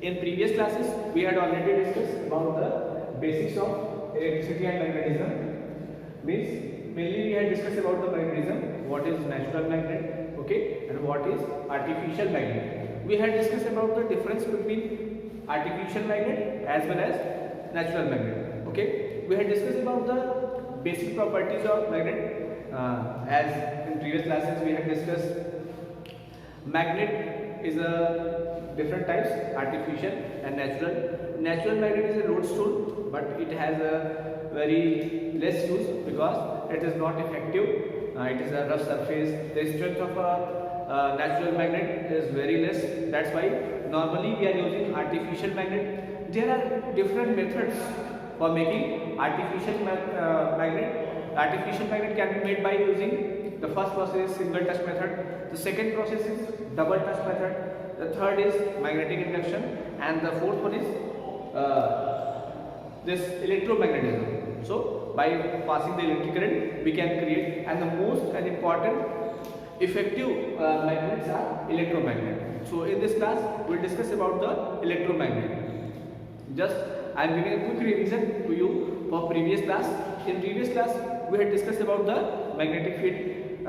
In previous classes, we had already discussed about the basics of electricity and magnetism. Means mainly we had discussed about the magnetism, what is natural magnet, okay, and what is artificial magnet. We had discussed about the difference between artificial magnet as well as natural magnet. Okay, we had discussed about the basic properties of magnet. As in previous classes, we had discussed magnet is a different types, artificial and natural. Natural magnet is a lodestone, but it has a very less use because it is not effective. It is a rough surface. The strength of a natural magnet is very less. That's why normally we are using artificial magnet. There are different methods for making artificial magnet. Artificial magnet can be made by using the first process is single touch method. The second process is double touch method. The third is magnetic induction, and the fourth one is this electromagnetism. So by passing the electric current, we can create, and the most and important effective magnets are electromagnet. So in this class, we will discuss about the electromagnet. Just I am giving a quick revision to you for previous class. In previous class, we had discussed about the magnetic field.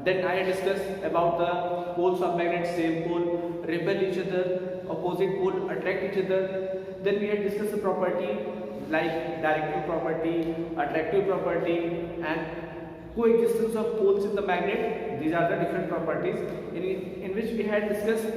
Then I had discussed about the poles of magnet, same pole repel each other, opposite pole attract each other. Then we had discussed the property like directive property, attractive property, and coexistence of poles in the magnet. These are the different properties in which we had discussed.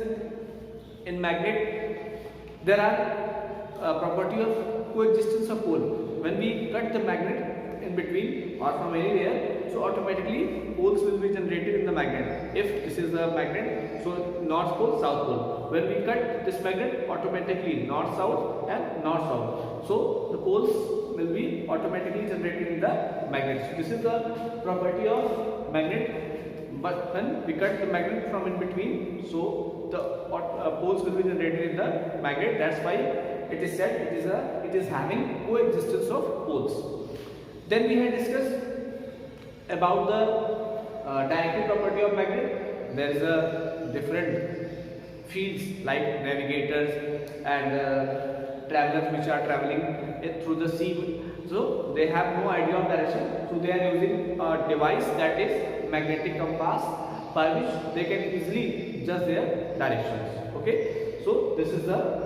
In magnet, there are property of coexistence of pole. When we cut the magnet in between or from anywhere, so automatically poles will be generated in the magnet. If this is the magnet, so north pole, south pole. When we cut this magnet, automatically north south and north south. So the poles will be automatically generated in the magnet. So this is the property of magnet. But when we cut the magnet from in between, so the poles will be generated in the magnet. That's why it is said it is having coexistence of poles. Then we had discussed about the directive property of magnet. There is a different fields like navigators and travelers which are traveling through the sea. So they have no idea of direction. So they are using a device that is magnetic compass, by which they can easily judge their directions. Okay. So this is the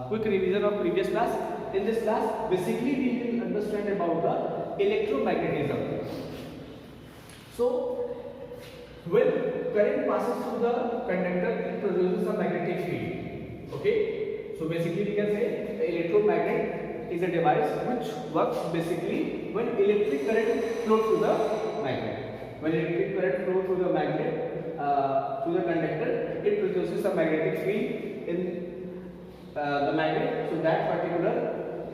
quick revision of previous class. In this class, basically we will understand about the electromagnetism. So when current passes through the conductor, it produces a magnetic field. Okay. So basically we can say the electromagnet is a device which works basically when electric current flows through the magnet. When electric current flows through the magnet, through the conductor, it produces a magnetic field in the magnet. So that particular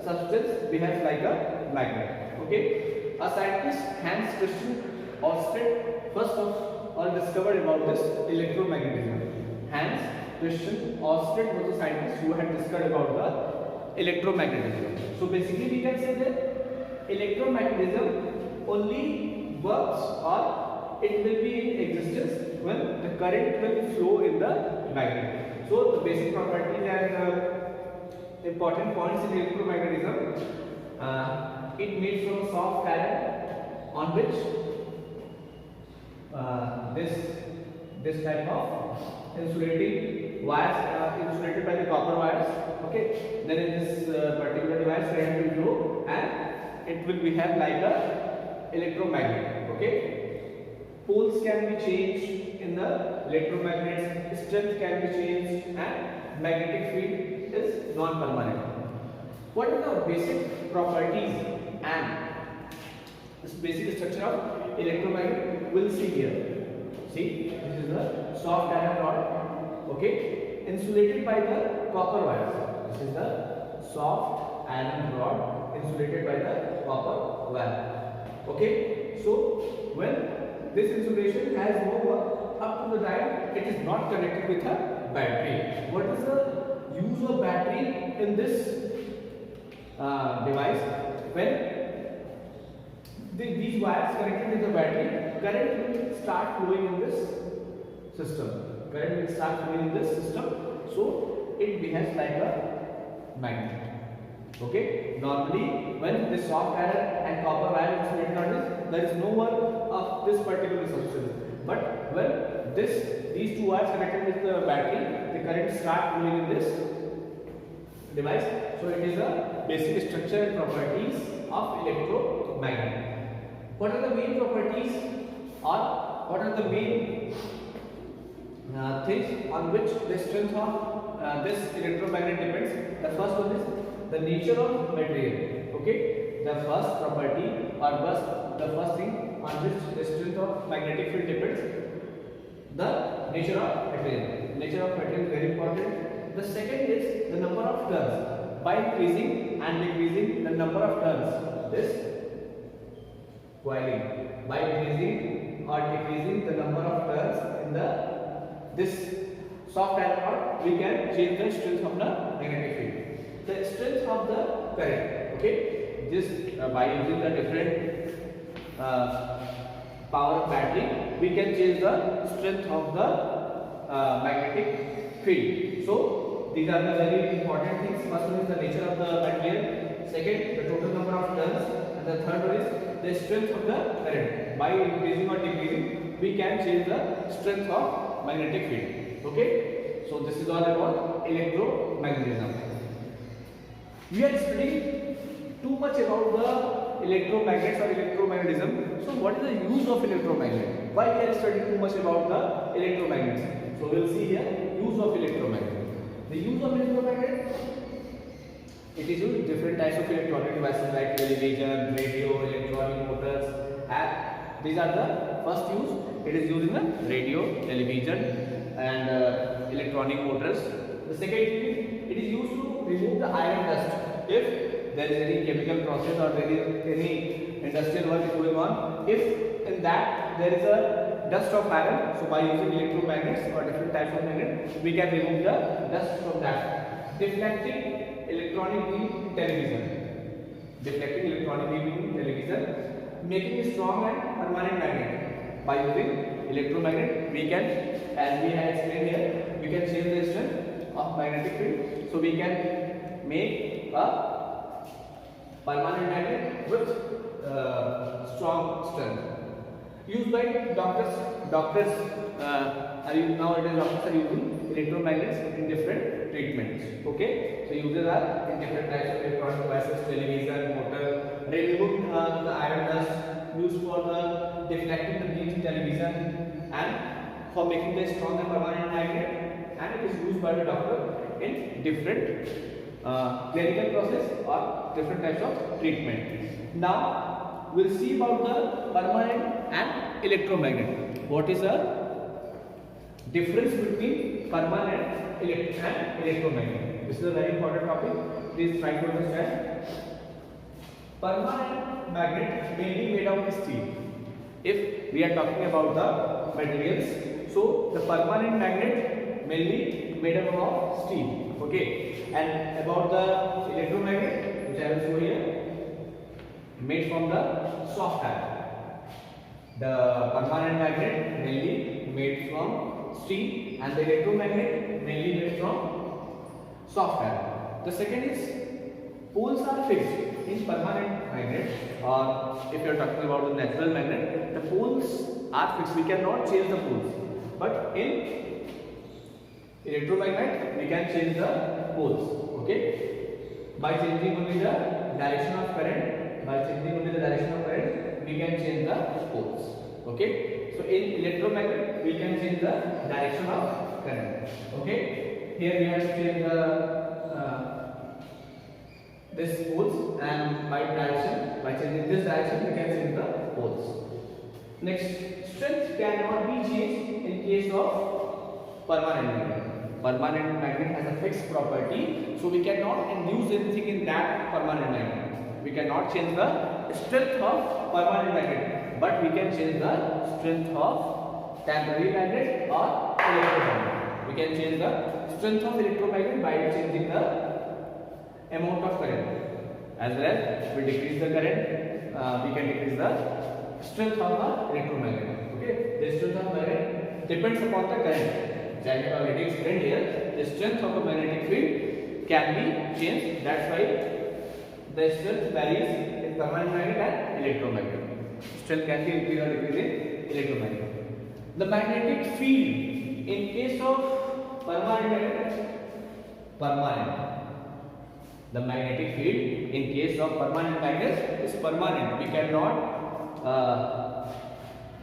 substance behaves like a magnet. Okay. A scientist, Hans Christian Ørsted, first of all discovered about this electromagnetism. Hans Christian Ørsted was a scientist who had discovered about the electromagnetism. So basically we can say that electromagnetism only works or it will be in existence when the current will flow in the magnet. So the basic properties and important points in electromagnetism. It made from soft iron on which this type of insulating wires insulated by the copper wires. Okay. Then in this particular device, current will flow and it will behave like a electromagnet. Okay. Poles can be changed in the electromagnets. Strength can be changed and magnetic field is non-permanent. What are the basic properties and this basic structure of electromagnet? We'll see here. See, this is the soft iron rod. Okay, insulated by the copper wires. This is the soft iron rod insulated by the copper wire. Okay, so when this insulation has no work up to the time, it is not connected with a battery. What is the use of battery in this device? When these wires connected with the battery, current will start flowing in this system. Current will start flowing in this system. so it behaves like a magnet. Okay, normally when this soft iron and copper wire is connected on this, there is no work of this particular substance. But when these two wires connected with the battery, the current start flowing in this device. So it is a basic structure and properties of electromagnet. What are the main properties or what are the main things on which the strength of this electromagnet depends? The first one is the nature of material. Okay, the first property or the first thing on which the strength of magnetic field depends, the nature of material. Nature of material is very important. The second is the number of turns. By increasing and decreasing the number of turns, this coiling. By increasing or decreasing the number of turns in this soft iron rod, we can change the strength of the magnetic field. The strength of the current. Okay, this by using the different power battery, we can change the strength of the magnetic field. So these are the very important things. First one is the nature of the material. Second, the total number of turns, and the third one is the strength of the current. By increasing or decreasing, we can change the strength of magnetic field. Okay, so this is all about electromagnetism. We are studying too much about the electromagnets or electromagnetism. So what is the use of electromagnet? Why we are studying too much about the electromagnets? So we will see here use of electromagnet. The use of electromagnet, it is used in different types of electronic devices like television, radio, electronic motors, and these are the first use. It is used in the radio, television, and electronic motors. The second thing, it is used to remove the iron dust. If there is any chemical process or there is any industrial work going on, if in that there is a dust of iron, so by using electromagnets or different types of magnets, we can remove the dust from that. Deflecting electronic beam in television. Deflecting electronic beam in television, making a strong and permanent magnet. By using electromagnet, we can, as we have explained here, we can change the strength of magnetic field. So we can make a permanent magnet with strong strength. Used by doctors. Doctors nowadays doctors are using electromagnets in different treatments. Okay, so uses are in different types of electronic devices, television, motor. Remove the iron dust, used for the deflecting the beams in television, and for making the strong and permanent magnet, and it is used by the doctor in different clinical process or different types of treatment. Now we will see about the permanent and electromagnet. What is the difference between permanent and electromagnet? This is a very important topic. Please try to understand. Permanent magnet mainly made of steel. If we are talking about the materials, so the permanent magnet mainly made up of steel. Okay, and about the electromagnet, which I will show here, made from the soft iron. The permanent magnet mainly made from steel, and the electromagnet mainly made from soft iron. The second is poles are fixed. In permanent magnet, or if you are talking about the natural magnet, the poles are fixed. We cannot change the poles. But in electromagnet, we can change the poles. Okay, by changing only the direction of current, we can change the poles. Okay, so in electromagnet, we can change the direction of current. Okay, here we have to change the this poles, and by changing this direction, we can change the poles. Next, strength cannot be changed in case of permanent magnet. Permanent magnet has a fixed property, so we cannot induce anything in that permanent magnet. We cannot change the strength of permanent magnet, but we can change the strength of temporary magnet or electromagnet. We can change the strength of electromagnet by changing the amount of current. As well as we decrease the current, we can decrease the strength of the electromagnet. Okay, the strength of magnet depends upon the current. So I have already explained here, the strength of a magnetic field can be changed. That's why the strength varies in permanent magnet and electromagnet. Strength can be increased or decreased in electromagnet. The magnetic field in case of permanent magnet, the magnetic field in case of permanent magnet is permanent.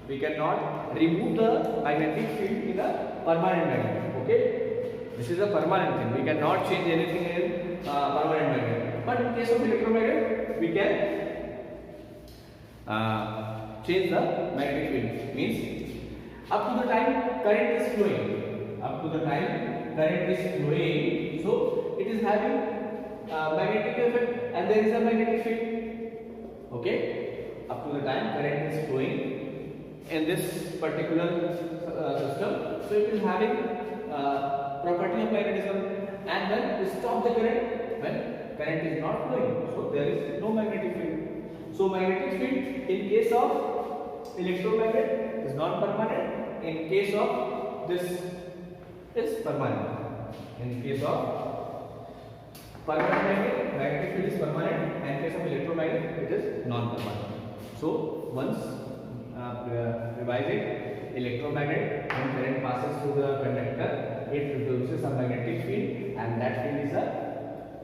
We cannot remove the magnetic field in a permanent magnet. Okay, this is a permanent thing. We cannot change anything in permanent magnet. But in case of electromagnet, we can change the magnetic field. Means up to the time current is flowing. So it is having magnetic effect and there is a magnetic field. Okay, up to the time current is flowing in this particular system, so it is having property of magnetism, and then we stop the current when current is not flowing, so there is no magnetic field. So magnetic field in case of electromagnet is not permanent. In case of this is permanent. In case of permanent magnet, magnetic field is permanent, and in case of electromagnet, it is non-permanent. So once revise it, electromagnet, when current passes through the conductor, it produces a magnetic field, and that field is a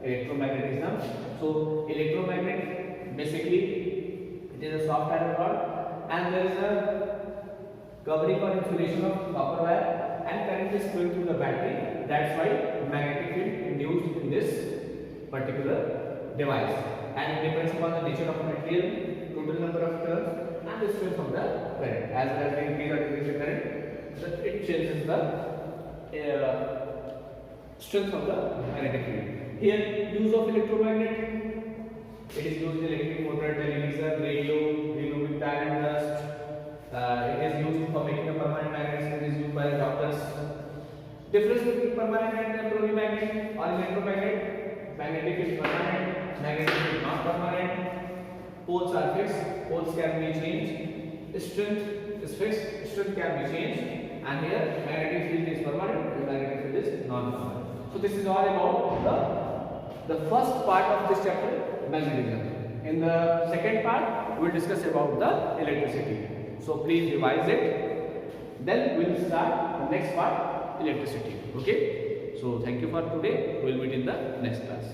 electromagnetism. So electromagnet basically it is a soft iron rod, and there is a covering or insulation of copper wire, and current is flowing through the battery. That's why magnetic field induced in this particular device, and it depends upon the nature of the material, total number of turns, and the strength of the current. As well as we increase or decrease the current, it changes the strength of the magnetic field. Here, use of electromagnet. It is used in electric motor, television, radio, removing tire and dust. It is used for making a permanent magnet. It is used by doctors. Difference between permanent magnet and temporary magnet or electromagnet: magnetic is permanent, magnetic is not permanent. Poles are fixed, poles can be changed. Strength is fixed, strength can be changed. And here magnetic field is permanent, and magnetic field is non-permanent. So this is all about the first part of this chapter, magnetism. In the second part, we will discuss about the electricity. So please revise it. Then we will start the next part, electricity. Okay. So thank you for today. We will meet in the next class.